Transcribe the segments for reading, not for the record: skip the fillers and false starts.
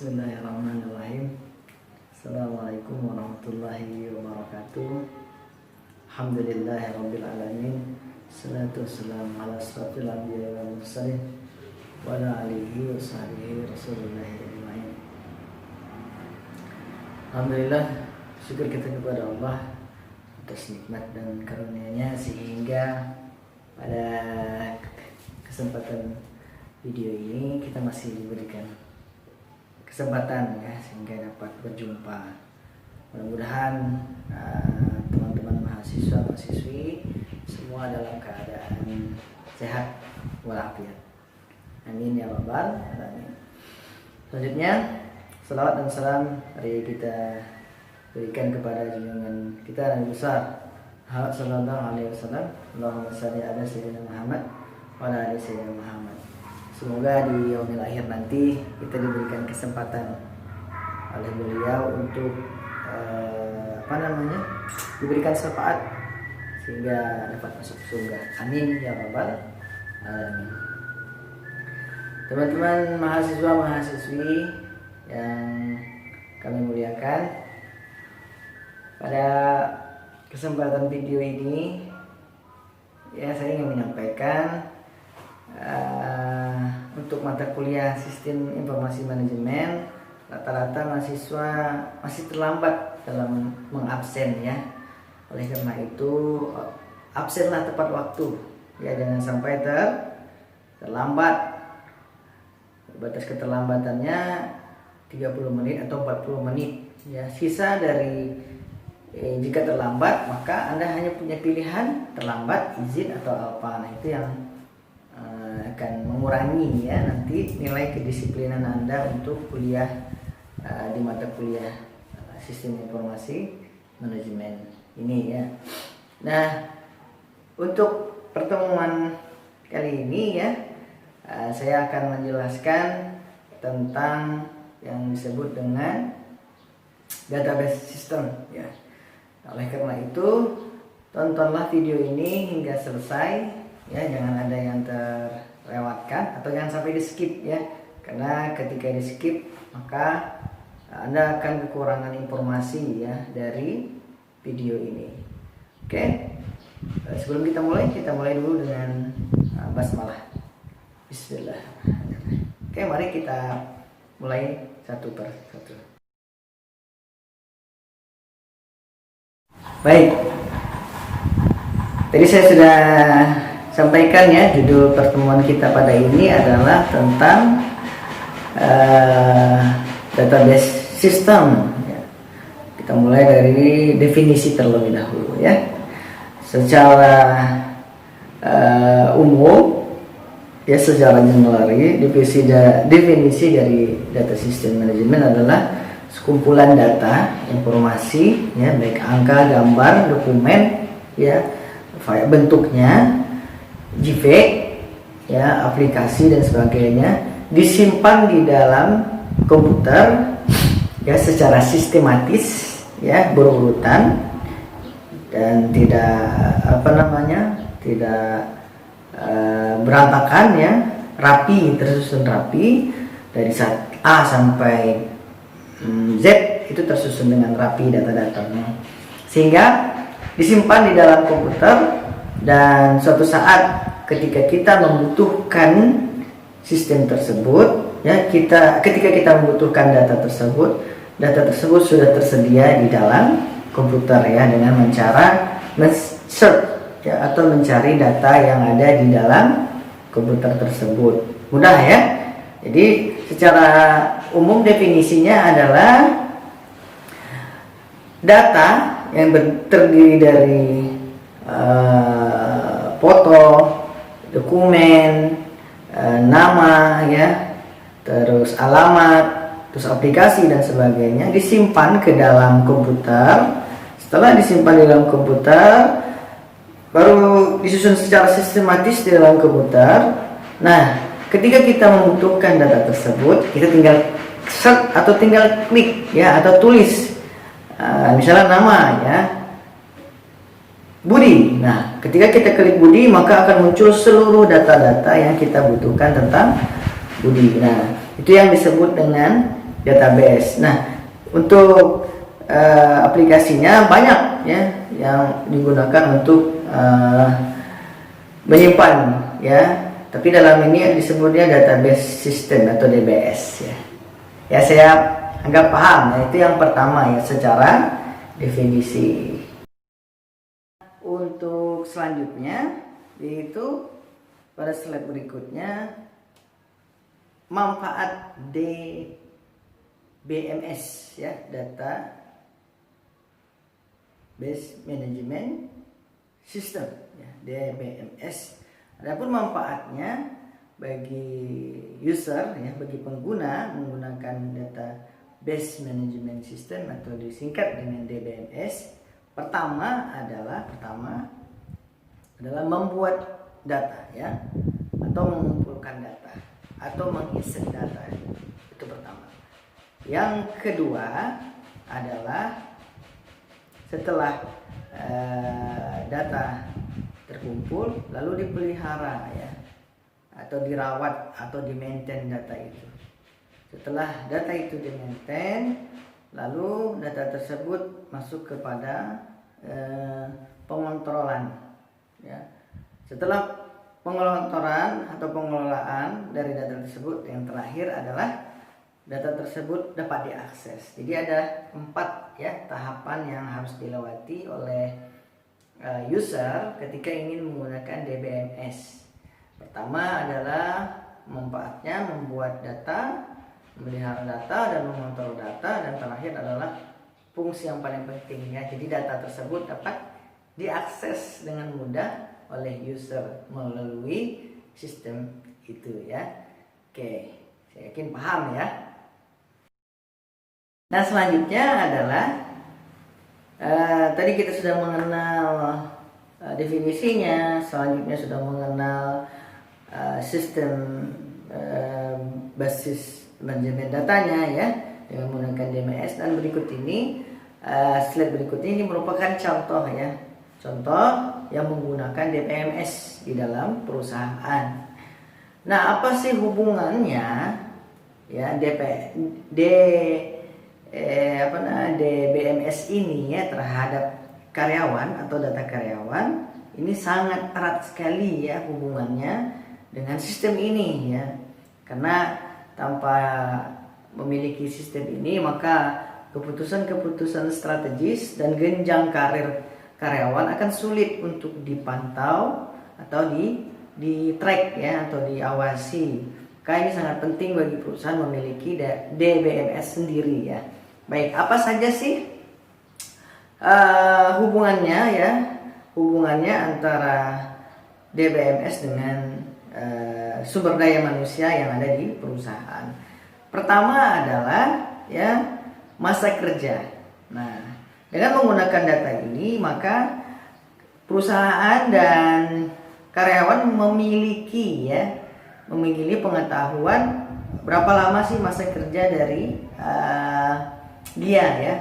Bismillahirrahmanirrahim. Assalamualaikum warahmatullahi wabarakatuh. Alhamdulillahirabbil alamin. Salatu wassalamu ala asrofil anbiya'i wal mursalin wa ala alihi wa sahbihi rasulillahi ajma'in. Alhamdulillah, syukur kita kepada Allah atas nikmat dan karunia-Nya sehingga pada kesempatan video ini kita masih diberikan kesempatan ya sehingga dapat berjumpa. Mudah-mudahan teman-teman mahasiswa-mahasiswi semua dalam keadaan sehat walafiat. Amin ya rabbal alamin. Selanjutnya salawat dan salam mari kita berikan kepada junjungan kita Nabi besar Muhammad sallallahu alaihi wasallam. Allahumma shalli ala sayyidina Muhammad wa ala ali sayyidina Muhammad. Semoga di yaumil akhir nanti kita diberikan kesempatan oleh beliau untuk diberikan syafaat sehingga dapat masuk surga. Amin ya rabbal alamin. Teman-teman mahasiswa-mahasiswi yang kami muliakan, pada kesempatan video ini ya saya ingin menyampaikan untuk mata kuliah Sistem Informasi Manajemen, rata-rata mahasiswa masih terlambat dalam mengabsen ya. Oleh karena itu absenlah tepat waktu ya, jangan sampai terlambat. Batas keterlambatannya 30 menit atau 40 menit ya. Sisa dari jika terlambat maka Anda hanya punya pilihan terlambat, izin atau apa. Nah itu yang akan mengurangi ya nanti nilai kedisiplinan Anda untuk kuliah di mata kuliah Sistem Informasi Manajemen ini ya. Nah, untuk pertemuan kali ini ya saya akan menjelaskan tentang yang disebut dengan database system ya. Oleh karena itu tontonlah video ini hingga selesai ya, jangan ada yang terlewatkan atau jangan sampai di skip ya, karena ketika di skip maka Anda akan kekurangan informasi ya dari video ini. Oke, sebelum kita mulai dulu dengan basmalah. Bismillah. Oke, mari kita mulai satu per satu. Baik, tadi saya sudah sampaikan ya, judul pertemuan kita pada ini adalah tentang database system ya. Kita mulai dari definisi terlebih dahulu ya. Secara umum ya, secara general definisi dari data system management adalah sekumpulan data, informasi ya, baik angka, gambar, dokumen ya, file bentuknya JPEG ya, aplikasi dan sebagainya disimpan di dalam komputer ya secara sistematis ya, berurutan dan tidak berantakan ya, rapi, tersusun rapi dari saat A sampai Z itu tersusun dengan rapi data-datanya sehingga disimpan di dalam komputer. Dan suatu saat ketika kita membutuhkan sistem tersebut ya, ketika kita membutuhkan data tersebut sudah tersedia di dalam komputer ya, dengan cara men-search ya, atau mencari data yang ada di dalam komputer tersebut. Mudah ya. Jadi secara umum definisinya adalah data yang terdiri dari foto, dokumen, nama ya, terus alamat, terus aplikasi dan sebagainya disimpan ke dalam komputer. Setelah disimpan di dalam komputer, baru disusun secara sistematis di dalam komputer. Nah, ketika kita membutuhkan data tersebut, kita tinggal search atau tinggal klik ya, atau tulis misalnya nama ya, Budi. Nah, ketika kita klik Budi maka akan muncul seluruh data-data yang kita butuhkan tentang Budi. Nah, itu yang disebut dengan database. Nah, untuk aplikasinya banyak ya yang digunakan untuk menyimpan ya. Tapi dalam ini disebutnya database system atau DBS ya. Ya, saya anggap paham ya. Itu yang pertama ya, secara definisi. Untuk selanjutnya yaitu pada slide berikutnya, manfaat DBMS ya, data base management system ya, DBMS. Adapun manfaatnya bagi user ya, bagi pengguna menggunakan data base management system atau disingkat dengan DBMS, pertama adalah membuat data ya, atau mengumpulkan data atau menginsert data. Itu pertama. Yang kedua adalah setelah data terkumpul lalu dipelihara ya, atau dirawat atau di-maintain data itu. Setelah data itu di-maintain, lalu data tersebut masuk kepada pengontrolan ya. Setelah pengelontoran atau pengelolaan dari data tersebut, yang terakhir adalah data tersebut dapat diakses. Jadi ada 4 ya tahapan yang harus dilewati oleh user ketika ingin menggunakan DBMS. Pertama adalah manfaatnya membuat data, memelihara data dan mengontrol data, dan terakhir adalah fungsi yang paling penting ya. Jadi data tersebut dapat diakses dengan mudah oleh user melalui sistem itu ya. Oke, saya yakin paham ya. Nah, selanjutnya adalah tadi kita sudah mengenal definisinya, selanjutnya sudah mengenal sistem basis manajemen datanya ya dengan menggunakan DBMS, dan berikut ini slide berikut ini merupakan contoh ya, contoh yang menggunakan DBMS di dalam perusahaan. Nah, apa sih hubungannya ya DBMS ini ya terhadap karyawan atau data karyawan? Ini sangat erat sekali ya hubungannya dengan sistem ini ya, karena tanpa memiliki sistem ini maka keputusan-keputusan strategis dan jenjang karir karyawan akan sulit untuk dipantau atau di track ya, atau diawasi. Maka ini sangat penting bagi perusahaan memiliki DBMS sendiri ya. Baik, apa saja sih hubungannya antara DBMS dengan sumber daya manusia yang ada di perusahaan? Pertama adalah ya masa kerja. Nah, dengan menggunakan data ini maka perusahaan dan karyawan memiliki pengetahuan berapa lama sih masa kerja dari dia ya,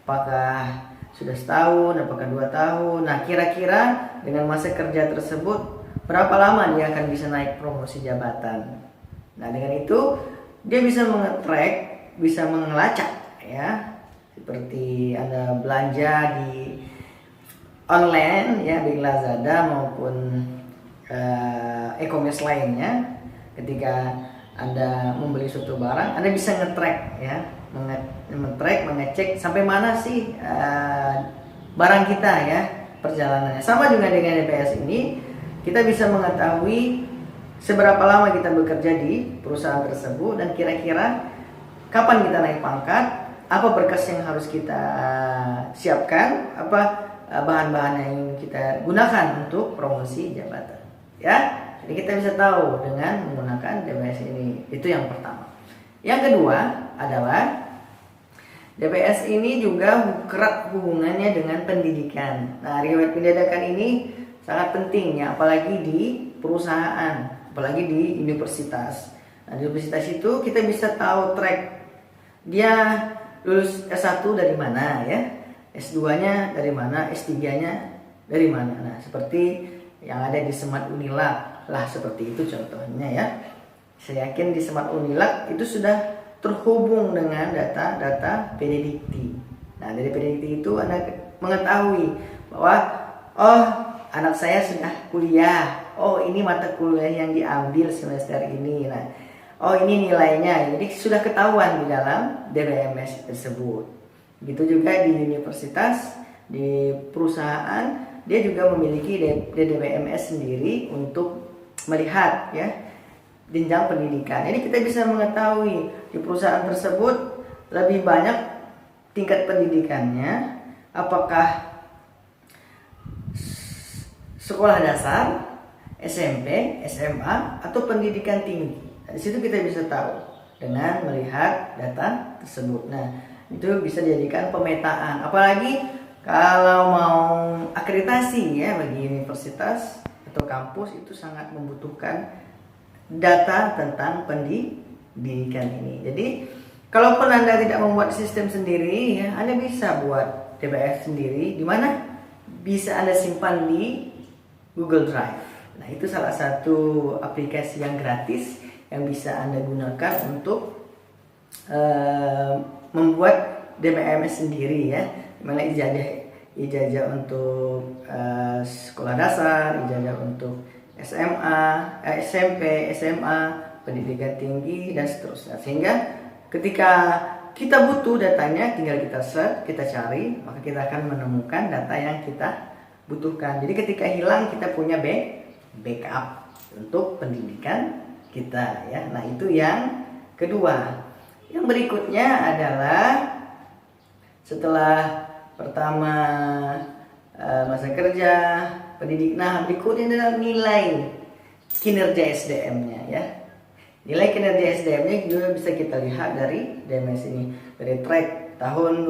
apakah sudah setahun, apakah 2 tahun. Nah, kira-kira dengan masa kerja tersebut berapa lama dia akan bisa naik promosi jabatan. Nah, dengan itu dia bisa mengetrack, bisa mengelacak ya, seperti Anda belanja di online ya, di Lazada maupun e-commerce lainnya. Ketika Anda membeli suatu barang, Anda bisa nge-track ya, mengecek sampai mana sih barang kita ya perjalanannya. Sama juga dengan DBMS ini, kita bisa mengetahui seberapa lama kita bekerja di perusahaan tersebut dan kira-kira kapan kita naik pangkat, apa berkas yang harus kita siapkan, apa bahan-bahan yang ingin kita gunakan untuk promosi jabatan ya. Jadi kita bisa tahu dengan menggunakan DBMS ini. Itu yang pertama. Yang kedua adalah DBMS ini juga erat hubungannya dengan pendidikan. Nah, riwayat pendidikan ini sangat penting ya, apalagi di perusahaan, apalagi di universitas. Nah, di universitas itu kita bisa tahu track dia lulus S1 dari mana ya, S2-nya dari mana, S3-nya dari mana. Nah, seperti yang ada di Smart Unilag lah, seperti itu contohnya ya. Saya yakin di Smart Unilag itu sudah terhubung dengan data Pendikti. Nah, dari Pendikti itu Anda mengetahui bahwa oh, anak saya sudah kuliah. Oh, ini mata kuliah yang diambil semester ini. Nah, oh, ini nilainya. Jadi sudah ketahuan di dalam DBMS tersebut. Begitu juga di universitas, di perusahaan, dia juga memiliki DBMS sendiri untuk melihat ya jenjang pendidikan. Jadi kita bisa mengetahui di perusahaan tersebut lebih banyak tingkat pendidikannya, apakah sekolah dasar, SMP, SMA, atau pendidikan tinggi. Di situ kita bisa tahu dengan melihat data tersebut. Nah, itu bisa dijadikan pemetaan. Apalagi kalau mau akreditasi ya, bagi universitas atau kampus itu sangat membutuhkan data tentang pendidikan ini. Jadi kalaupun Anda tidak membuat sistem sendiri ya, Anda bisa buat DBMS sendiri, di mana bisa Anda simpan di Google Drive. Nah, itu salah satu aplikasi yang gratis yang bisa Anda gunakan untuk membuat DBMS sendiri ya, dimana ijazah untuk sekolah dasar, ijazah untuk SMA, SMP, SMA, pendidikan tinggi, dan seterusnya. Sehingga ketika kita butuh datanya, tinggal kita search, kita cari, maka kita akan menemukan data yang kita butuhkan. Jadi ketika hilang, kita punya backup untuk pendidikan kita ya. Nah, itu yang kedua. Yang berikutnya adalah setelah pertama masa kerja, pendidik. Nah, berikutnya adalah nilai kinerja SDM-nya ya. Nilai kinerja SDM-nya juga bisa kita lihat dari DMS ini, dari track tahun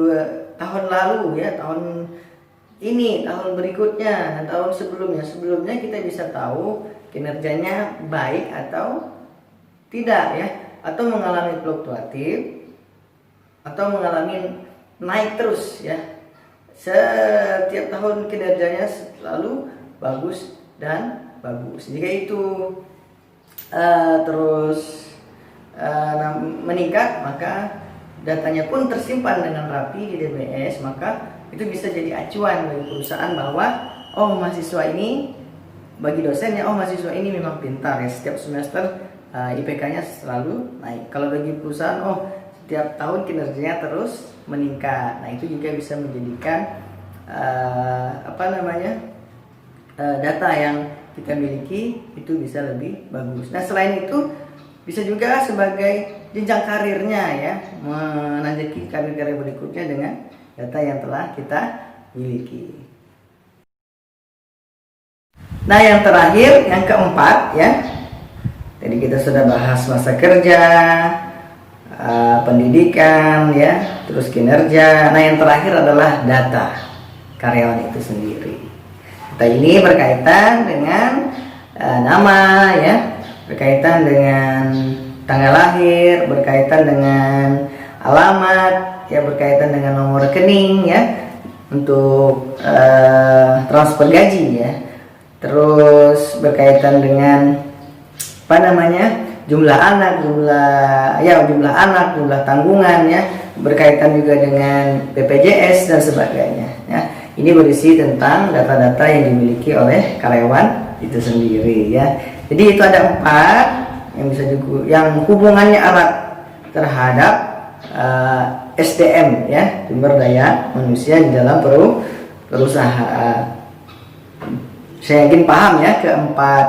lalu ya, tahun ini, tahun berikutnya, dan tahun sebelumnya. Sebelumnya kita bisa tahu kinerjanya baik atau tidak ya, atau mengalami fluktuatif atau mengalami naik terus ya. Setiap tahun kinerjanya selalu bagus dan bagus. Jika itu terus meningkat, maka datanya pun tersimpan dengan rapi di DBS, maka itu bisa jadi acuan bagi perusahaan bahwa oh, mahasiswa ini, bagi dosennya, oh, mahasiswa ini memang pintar ya, setiap semester IPK-nya selalu naik. Kalau bagi perusahaan, oh, setiap tahun kinerjanya terus meningkat. Nah, itu juga bisa menjadikan data yang kita miliki itu bisa lebih bagus. Nah, selain itu bisa juga sebagai jenjang karirnya ya, menanjaki karir-karir berikutnya dengan data yang telah kita miliki. Nah, yang terakhir, yang keempat ya, tadi kita sudah bahas masa kerja, pendidikan ya, terus kinerja. Nah, yang terakhir adalah data karyawan itu sendiri. Data ini berkaitan dengan nama ya, berkaitan dengan tanggal lahir, berkaitan dengan alamat ya, berkaitan dengan nomor rekening ya, untuk transfer gaji ya, terus berkaitan dengan jumlah anak, jumlah tanggungan ya, berkaitan juga dengan BPJS dan sebagainya ya. Ini berisi tentang data-data yang dimiliki oleh karyawan itu sendiri ya. Jadi itu ada 4 yang bisa yang hubungannya erat terhadap SDM ya, sumber daya manusia di dalam perusahaan. Saya yakin paham ya, keempat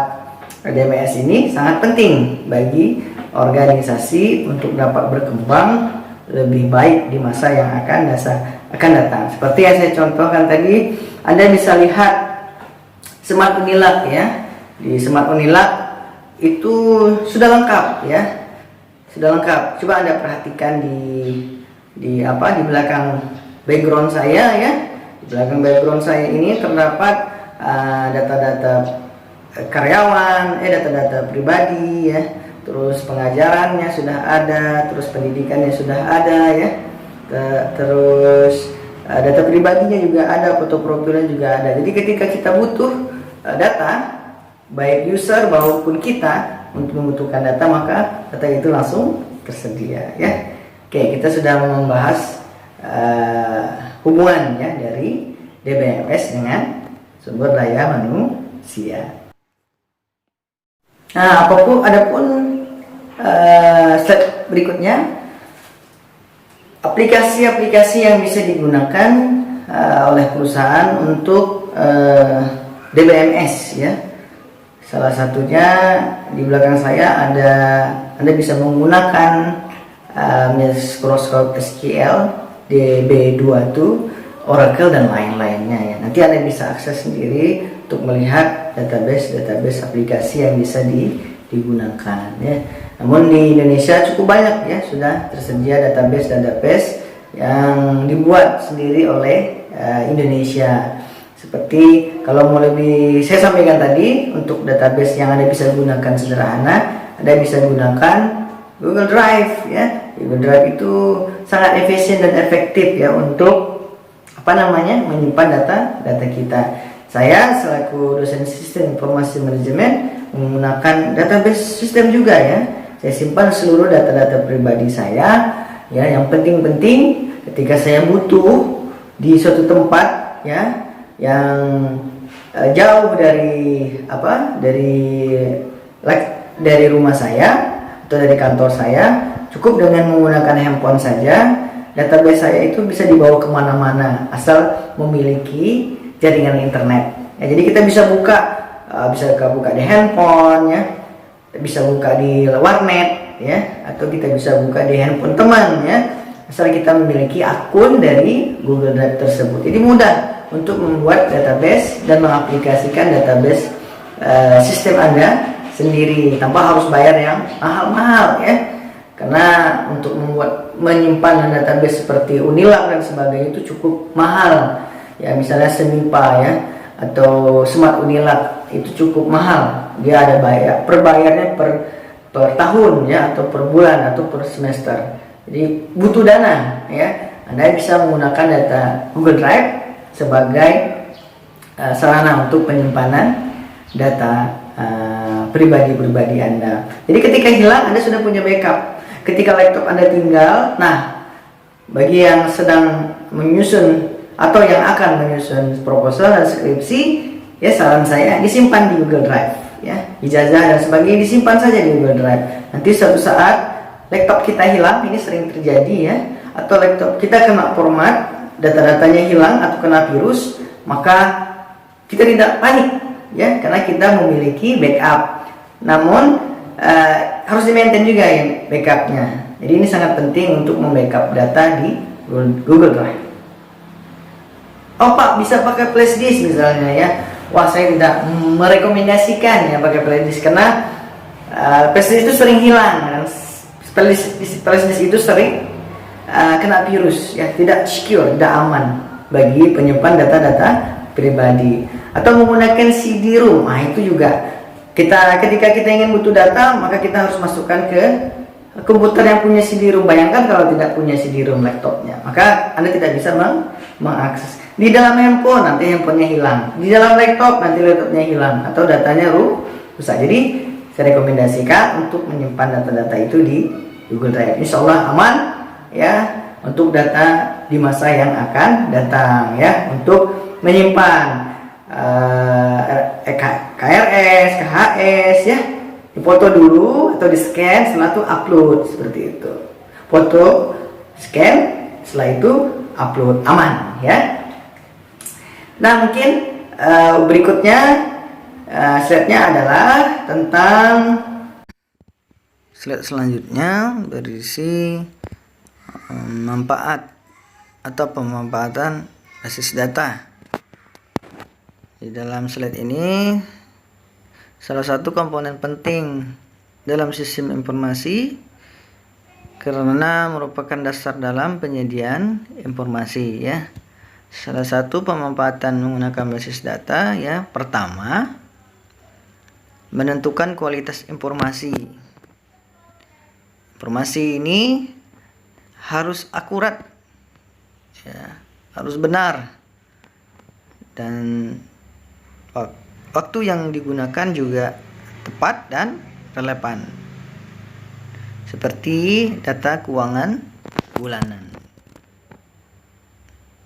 DMS ini sangat penting bagi organisasi untuk dapat berkembang lebih baik di masa yang akan datang. Seperti yang saya contohkan tadi, Anda bisa lihat Smart Unilag ya. Di Smart Unilag itu sudah lengkap ya, sudah lengkap. Coba Anda perhatikan di belakang background saya ya. Di belakang background saya ini terdapat data-data karyawan, data-data pribadi ya, terus pengajarannya sudah ada, terus pendidikannya sudah ada ya, terus data pribadinya juga ada, foto profilnya juga ada. Jadi ketika kita butuh data, baik user maupun kita untuk membutuhkan data, maka data itu langsung tersedia ya. Oke, kita sudah membahas hubungan ya dari DBMS dengan sumber daya manusia. Nah, adapun slide berikutnya, aplikasi-aplikasi yang bisa digunakan oleh perusahaan untuk DBMS ya. Salah satunya di belakang saya ada, Anda bisa menggunakan Microsoft SQL, DB2, Oracle dan lain-lainnya ya. Nanti Anda bisa akses sendiri untuk melihat database aplikasi yang bisa digunakan ya. Namun di Indonesia cukup banyak ya sudah tersedia database yang dibuat sendiri oleh Indonesia. Seperti kalau mau lebih saya sampaikan tadi, untuk database yang Anda bisa gunakan sederhana, Anda bisa gunakan Google Drive ya. Google Drive itu sangat efisien dan efektif ya untuk menyimpan data kita. Saya selaku dosen sistem informasi manajemen menggunakan database sistem juga ya. Saya simpan seluruh data-data pribadi saya ya, yang penting-penting ketika saya butuh di suatu tempat ya yang jauh dari rumah saya atau dari kantor saya, cukup dengan menggunakan handphone saja. Database saya itu bisa dibawa kemana-mana asal memiliki jaringan internet ya. Jadi kita bisa buka di handphone ya, bisa buka di warnet ya, atau kita bisa buka di handphone teman ya, asal kita memiliki akun dari Google Drive tersebut. Jadi mudah untuk membuat database dan mengaplikasikan database sistem Anda sendiri tanpa harus bayar yang mahal-mahal ya. Karena untuk menyimpan database seperti Unilag dan sebagainya itu cukup mahal ya, misalnya Semipa ya atau Smart Unilag itu cukup mahal. Dia ada bayarnya per tahun ya, atau per bulan atau per semester. Jadi butuh dana ya. Anda bisa menggunakan data Google Drive sebagai sarana untuk penyimpanan data pribadi Anda. Jadi ketika hilang Anda sudah punya backup. Ketika laptop Anda tinggal, nah bagi yang sedang menyusun atau yang akan menyusun proposal dan skripsi ya, saran saya disimpan di Google Drive ya. Ijazah dan sebagainya disimpan saja di Google Drive. Nanti suatu saat laptop kita hilang, ini sering terjadi ya, atau laptop kita kena format, data-datanya hilang atau kena virus, maka kita tidak panik ya, karena kita memiliki backup. Namun harus di-maintain juga ya backupnya. Jadi ini sangat penting untuk membackup data di Google Drive. Oh Pak, bisa pakai flash disk misalnya ya. Wah, saya tidak merekomendasikan ya pakai flash disk, karena flash disk itu sering hilang. Flash disk itu sering kena virus ya, tidak secure, tidak aman bagi penyimpan data-data pribadi. Atau menggunakan CD-ROM, nah itu juga ketika kita ingin butuh data, maka kita harus masukkan ke komputer yang punya CD-ROM. Bayangkan kalau tidak punya CD-ROM laptopnya, maka Anda tidak bisa mengakses. Di dalam handphone nanti handphonenya hilang, di dalam laptop nanti laptopnya hilang, atau datanya rusak. Jadi saya rekomendasikan untuk menyimpan data-data itu di Google Drive. Insya Allah aman ya untuk data di masa yang akan datang ya, untuk menyimpan KRS, KHS ya, dipoto dulu atau di scan, setelah itu upload seperti itu. Foto, scan, setelah itu upload, aman ya. Nah mungkin berikutnya slide-nya adalah tentang slide selanjutnya berisi manfaat atau pemanfaatan basis data. Di dalam slide ini, salah satu komponen penting dalam sistem informasi karena merupakan dasar dalam penyediaan informasi ya. Salah satu pemanfaatan menggunakan basis data ya, pertama menentukan kualitas informasi. Informasi ini harus akurat ya, harus benar, dan waktu yang digunakan juga tepat dan relevan. Seperti data keuangan bulanan.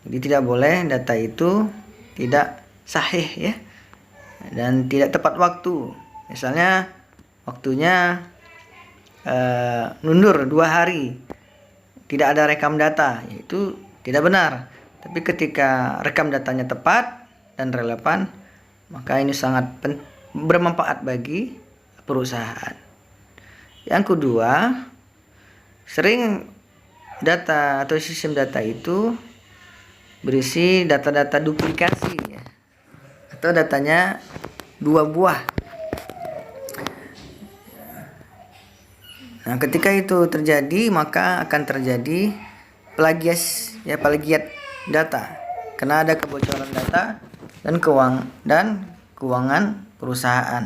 Jadi tidak boleh data itu tidak sahih ya, dan tidak tepat waktu. Misalnya waktunya mundur 2 hari, tidak ada rekam data, itu tidak benar. Tapi ketika rekam datanya tepat dan relevan, maka ini sangat bermanfaat bagi perusahaan. Yang kedua, sering data atau sistem data itu berisi data-data duplikasi ya, atau datanya 2 buah. Nah, ketika itu terjadi, maka akan terjadi plagiat data, karena ada kebocoran data dan keuangan perusahaan.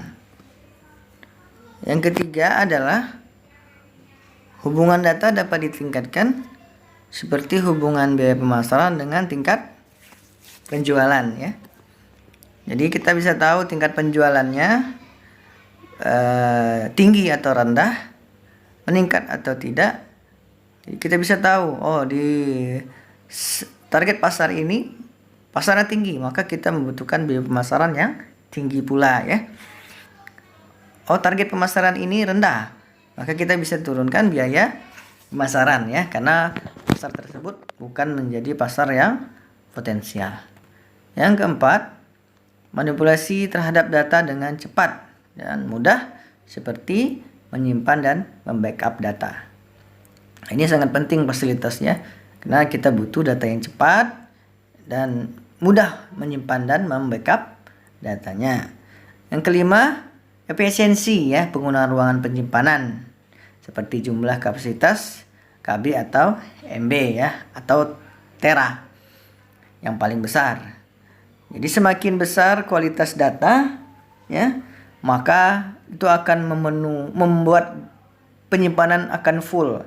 Yang ketiga adalah hubungan data dapat ditingkatkan seperti hubungan biaya pemasaran dengan tingkat penjualan ya. Jadi kita bisa tahu tingkat penjualannya tinggi atau rendah, meningkat atau tidak. Jadi kita bisa tahu, oh di target pasar ini pasarnya tinggi, maka kita membutuhkan biaya pemasaran yang tinggi pula ya. Oh, target pemasaran ini rendah, maka kita bisa turunkan biaya pemasaran ya, karena pasar tersebut bukan menjadi pasar yang potensial. Yang keempat, manipulasi terhadap data dengan cepat dan mudah seperti menyimpan dan membackup data. Ini sangat penting fasilitasnya, karena kita butuh data yang cepat dan mudah menyimpan dan membackup datanya. Yang kelima, efisiensi ya penggunaan ruangan penyimpanan seperti jumlah kapasitas KB atau MB ya, atau tera yang paling besar. Jadi semakin besar kualitas data ya, maka itu akan membuat penyimpanan akan full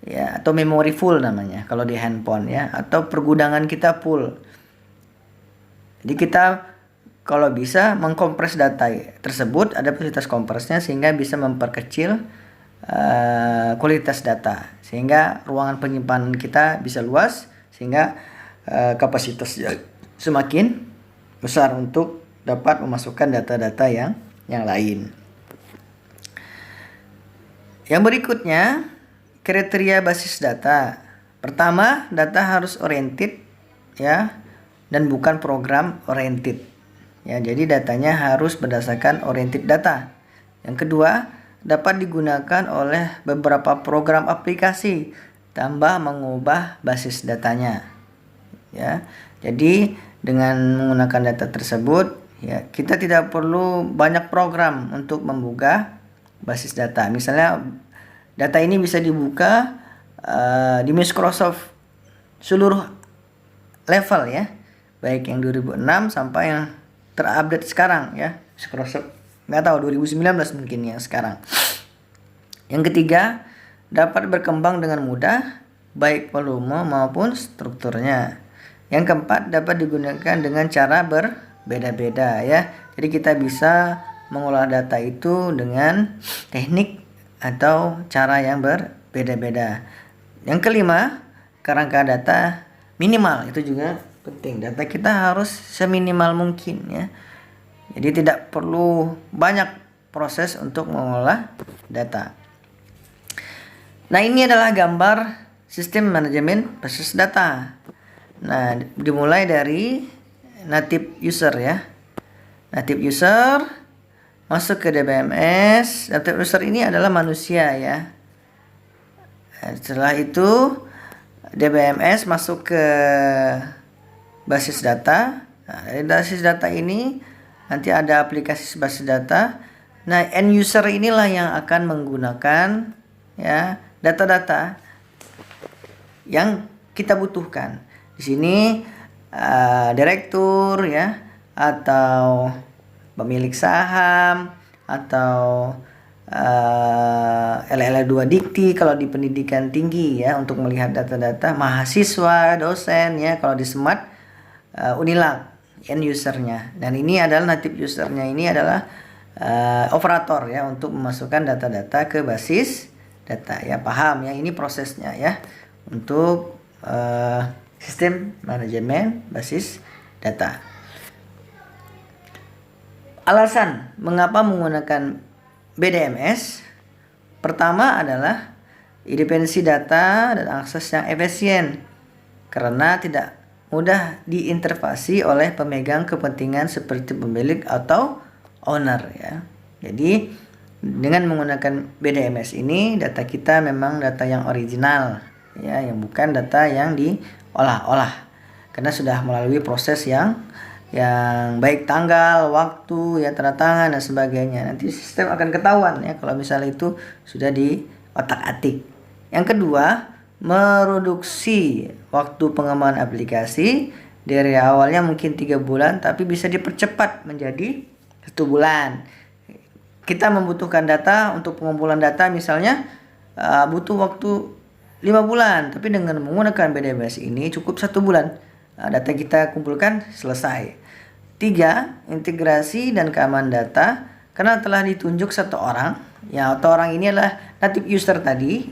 ya, atau memori full namanya kalau di handphone ya, atau pergudangan kita full. Jadi kita kalau bisa mengkompres data tersebut, ada fasilitas kompresnya sehingga bisa memperkecil kualitas data, sehingga ruangan penyimpanan kita bisa luas, sehingga kapasitasnya semakin besar untuk dapat memasukkan data-data yang lain. Yang berikutnya, kriteria basis data. Pertama, data harus oriented ya, dan bukan program oriented. Ya, jadi datanya harus berdasarkan oriented data. Yang kedua, dapat digunakan oleh beberapa program aplikasi tambah mengubah basis datanya. Ya. Jadi dengan menggunakan data tersebut, ya, kita tidak perlu banyak program untuk membuka basis data. Misalnya data ini bisa dibuka di Microsoft seluruh level ya, baik yang 2006 sampai yang terupdate sekarang ya, Microsoft nggak tahu 2019 mungkin ya sekarang. Yang ketiga, dapat berkembang dengan mudah baik volume maupun strukturnya. Yang keempat, dapat digunakan dengan cara berbeda-beda ya. Jadi kita bisa mengolah data itu dengan teknik atau cara yang berbeda-beda. Yang kelima, kerangka data minimal, itu juga penting. Data kita harus seminimal mungkin ya. Jadi tidak perlu banyak proses untuk mengolah data. Nah, ini adalah gambar sistem manajemen basis data. Nah, dimulai dari native user ya. Native user masuk ke DBMS. Native user ini adalah manusia ya. Setelah itu DBMS masuk ke basis data. Nah, dari basis data ini nanti ada aplikasi basis data. Nah, end user inilah yang akan menggunakan ya data-data yang kita butuhkan. Di sini direktur ya, atau pemilik saham, atau LL2 dikti kalau di pendidikan tinggi ya, untuk melihat data-data, mahasiswa, dosen ya kalau di Smart Unilag end usernya. Dan ini adalah native usernya, ini adalah operator ya untuk memasukkan data-data ke basis data ya. Paham ya, ini prosesnya ya untuk sistem manajemen basis data. Alasan mengapa menggunakan BDMS, pertama adalah independensi data dan akses yang efisien karena tidak mudah diintervensi oleh pemegang kepentingan seperti pemilik atau owner ya. Jadi dengan menggunakan BDMS ini, data kita memang data yang original ya, yang bukan data yang diolah-olah karena sudah melalui proses yang baik tanggal, waktu, ya tanda tangan dan sebagainya. Nanti sistem akan ketahuan ya kalau misalnya itu sudah di otak-atik. Yang kedua, mereduksi waktu pengembangan aplikasi dari awalnya mungkin 3 bulan tapi bisa dipercepat menjadi 1 bulan. Kita membutuhkan data untuk pengumpulan data misalnya butuh waktu 5 bulan, tapi dengan menggunakan BDMS ini cukup 1 bulan. Data kita kumpulkan selesai. 3. Integrasi dan keamanan data karena telah ditunjuk satu orang ya, atau orang ini adalah native user tadi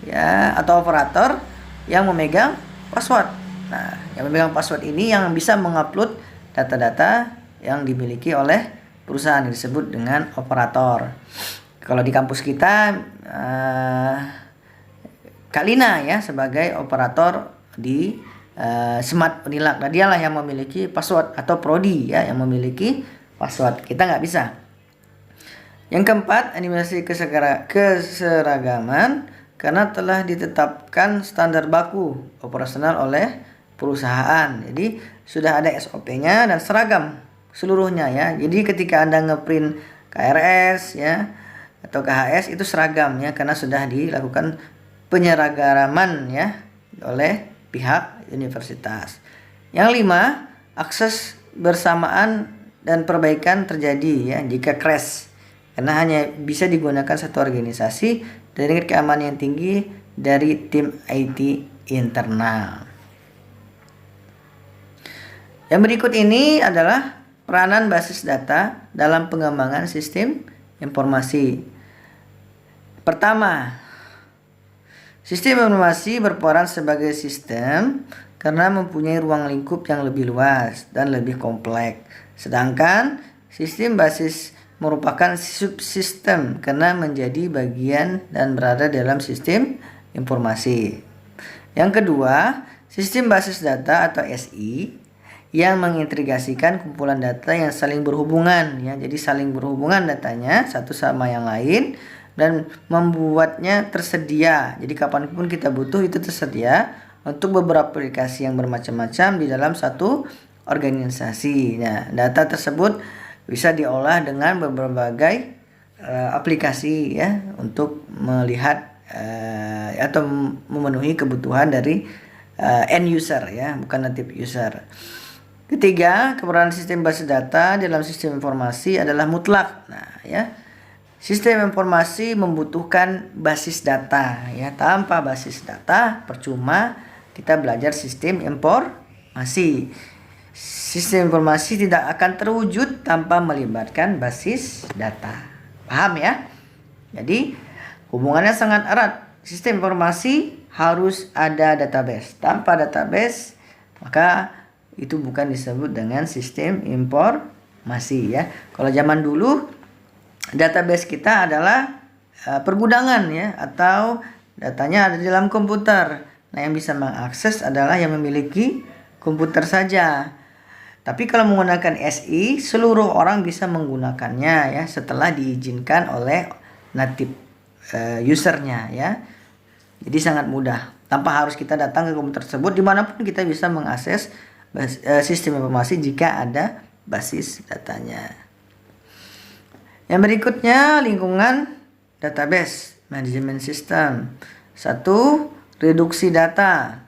ya, atau operator yang memegang password. Nah, yang memegang password ini yang bisa mengupload data-data yang dimiliki oleh perusahaan yang disebut dengan operator. Kalau di kampus kita Kalina ya sebagai operator di Smart Unilak. Nah, dialah yang memiliki password, atau prodi ya yang memiliki password. Kita nggak bisa. Yang keempat, animasi keseragaman karena telah ditetapkan standar baku operasional oleh perusahaan. Jadi sudah ada SOP-nya dan seragam seluruhnya ya. Jadi ketika Anda ngeprint KRS ya atau KHS itu seragam ya, karena sudah dilakukan penyeragaman ya oleh pihak universitas. Yang 5, akses bersamaan dan perbaikan terjadi ya jika crash, karena hanya bisa digunakan satu organisasi dengan keamanan yang tinggi dari tim IT internal. Yang berikut ini adalah peranan basis data dalam pengembangan sistem informasi. Pertama, sistem informasi berperan sebagai sistem karena mempunyai ruang lingkup yang lebih luas dan lebih kompleks. Sedangkan sistem basis merupakan subsistem karena menjadi bagian dan berada dalam sistem informasi. Yang kedua, sistem basis data atau SI yang mengintegrasikan kumpulan data yang saling berhubungan ya. Jadi saling berhubungan datanya satu sama yang lain dan membuatnya tersedia. Jadi kapanpun kita butuh itu tersedia untuk beberapa aplikasi yang bermacam-macam di dalam satu organisasi. Nah, data tersebut bisa diolah dengan berbagai aplikasi ya untuk melihat atau memenuhi kebutuhan dari end user ya, bukan native user. Ketiga, keperanan sistem basis data dalam sistem informasi adalah mutlak. Nah, ya. Sistem informasi membutuhkan basis data ya. Tanpa basis data percuma kita belajar sistem informasi. Sistem informasi tidak akan terwujud tanpa melibatkan basis data. Paham ya? Jadi hubungannya sangat erat. Sistem informasi harus ada database. Tanpa database maka itu bukan disebut dengan sistem informasi ya. Kalau zaman dulu database kita adalah pergudangan ya, atau datanya ada di dalam komputer. Nah, yang bisa mengakses adalah yang memiliki komputer saja. Tapi kalau menggunakan SI, seluruh orang bisa menggunakannya ya setelah diizinkan oleh native usernya ya. Jadi sangat mudah. Tanpa harus kita datang ke komputer tersebut, dimanapun kita bisa mengakses sistem informasi jika ada basis datanya. Yang berikutnya, lingkungan database management system. 1. Reduksi data.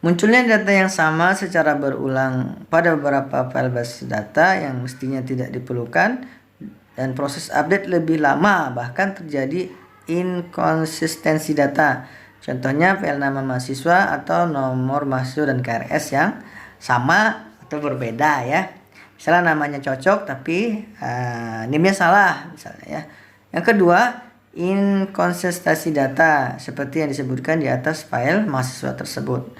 Munculnya data yang sama secara berulang pada beberapa file basis data yang mestinya tidak diperlukan dan proses update lebih lama, bahkan terjadi inkonsistensi data. Contohnya file nama mahasiswa atau nomor mahasiswa dan KRS yang sama atau berbeda ya. Misalnya namanya cocok tapi name-nya salah misalnya ya. Yang kedua, inkonsistensi data seperti yang disebutkan di atas file mahasiswa tersebut.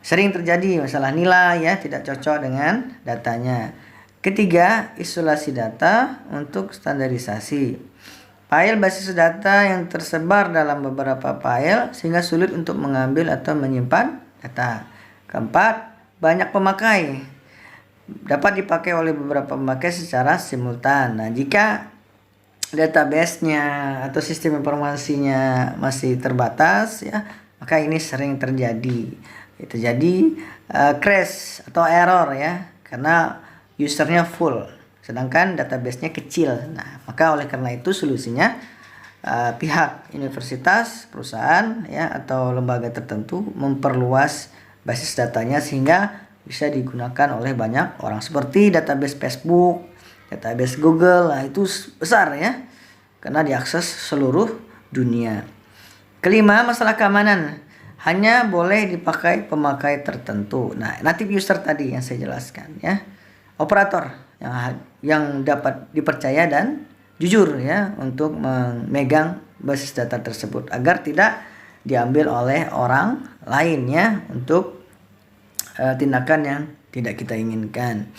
Sering terjadi masalah nilai ya, tidak cocok dengan datanya. Ketiga, isolasi data untuk standarisasi. File basis data yang tersebar dalam beberapa file sehingga sulit untuk mengambil atau menyimpan data. Keempat, banyak pemakai. Dapat dipakai oleh beberapa pemakai secara simultan. Nah, jika database-nya atau sistem informasinya masih terbatas ya, maka ini sering terjadi. Jadi crash atau error ya, karena usernya full sedangkan database-nya kecil. Nah, maka oleh karena itu solusinya pihak universitas, perusahaan ya atau lembaga tertentu memperluas basis datanya sehingga bisa digunakan oleh banyak orang, seperti database Facebook, database Google. Nah, itu besar ya, karena diakses seluruh dunia. Kelima, masalah keamanan. Hanya boleh dipakai pemakai tertentu. Nah, native user tadi yang saya jelaskan ya. Operator yang dapat dipercaya dan jujur ya untuk memegang basis data tersebut agar tidak diambil oleh orang lain ya untuk tindakan yang tidak kita inginkan.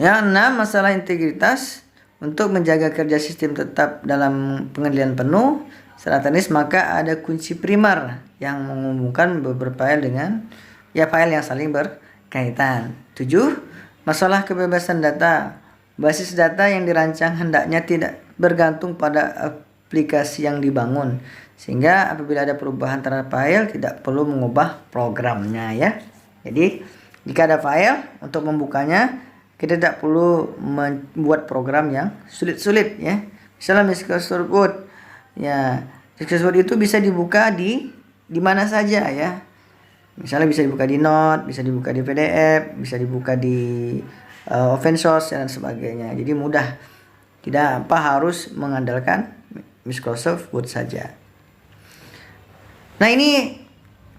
Yang 6, masalah integritas. Untuk menjaga kerja sistem tetap dalam pengendalian penuh secara teknis, maka ada kunci primer yang menghubungkan beberapa file dengan file yang saling berkaitan. 7, masalah kebebasan data. Basis data yang dirancang hendaknya tidak bergantung pada aplikasi yang dibangun, sehingga apabila ada perubahan terhadap file tidak perlu mengubah programnya ya. Jadi jika ada file, untuk membukanya kita tidak perlu membuat program yang sulit-sulit ya. Misalnya Microsoft Word ya, Microsoft Word itu bisa dibuka di mana saja ya. Misalnya bisa dibuka di Note, bisa dibuka di PDF, bisa dibuka di open source dan sebagainya. Jadi mudah, tidak harus mengandalkan Microsoft Word saja. Nah, ini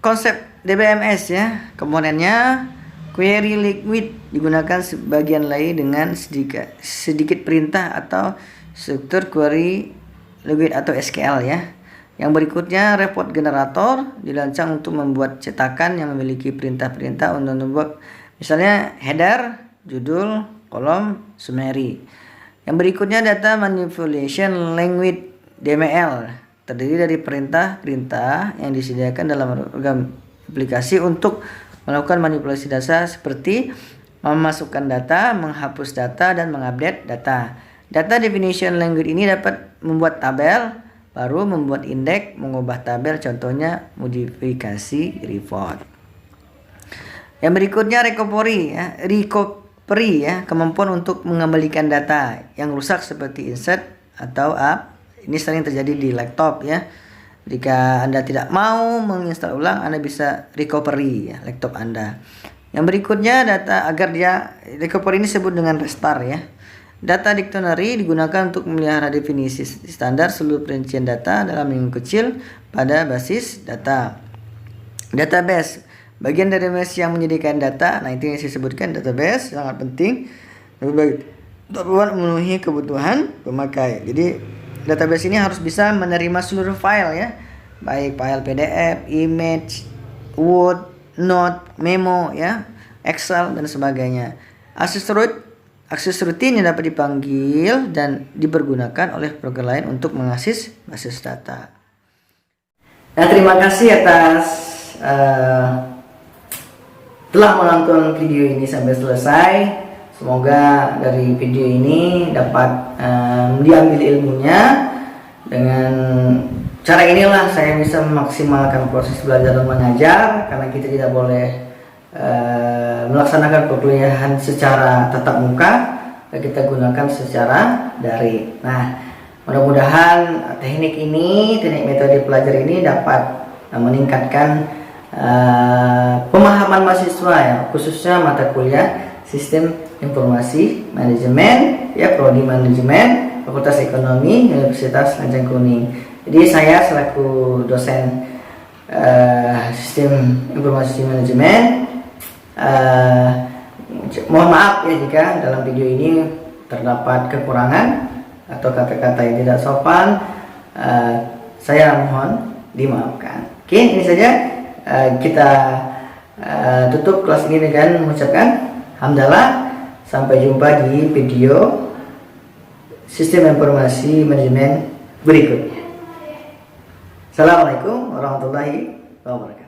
konsep DBMS ya. Komponennya query liquid digunakan sebagian lain dengan sedikit perintah atau struktur query liquid atau SQL ya. Yang berikutnya report generator dirancang untuk membuat cetakan yang memiliki perintah-perintah untuk membuat misalnya header, judul, kolom, summary. Yang berikutnya data manipulation language DML terdiri dari perintah-perintah yang disediakan dalam program aplikasi untuk melakukan manipulasi data seperti memasukkan data, menghapus data, dan mengupdate data. Data definition language ini dapat membuat tabel baru, membuat indeks, mengubah tabel, contohnya modifikasi report. Yang berikutnya recovery ya, kemampuan untuk mengembalikan data yang rusak seperti insert atau up. Ini sering terjadi di laptop ya. Jika Anda tidak mau menginstal ulang, Anda bisa recovery ya laptop Anda. Yang berikutnya recovery ini disebut dengan restart ya. Data dictionary digunakan untuk memelihara definisi standar seluruh perincian data dalam lingkup kecil pada basis data. Database, bagian dari database yang menyediakan data. Nah, itu yang saya sebutkan, database sangat penting untuk memenuhi kebutuhan pemakai. Jadi database ini harus bisa menerima seluruh file ya, baik file PDF, image, Word, Note, memo ya, Excel dan sebagainya. Akses rutin yang dapat dipanggil dan dipergunakan oleh program lain untuk mengakses basis data. Nah, terima kasih atas telah menonton video ini sampai selesai. Semoga dari video ini dapat diambil ilmunya. Dengan cara inilah saya bisa memaksimalkan proses belajar dan mengajar, karena kita tidak boleh melaksanakan perkuliahan secara tatap muka, kita gunakan secara daring. Nah, mudah-mudahan teknik metode belajar ini dapat meningkatkan pemahaman mahasiswa ya, khususnya mata kuliah Sistem Informasi Manajemen ya, Prodi Manajemen, Fakultas Ekonomi, Universitas Lancang Kuning. Jadi saya selaku dosen Sistem Informasi Manajemen mohon maaf ya jika dalam video ini terdapat kekurangan atau kata-kata yang tidak sopan saya mohon dimaafkan. Oke, ini saja kita tutup kelas ini dengan mengucapkan hamdalah. Sampai jumpa di video sistem informasi manajemen berikutnya. Assalamualaikum warahmatullahi wabarakatuh.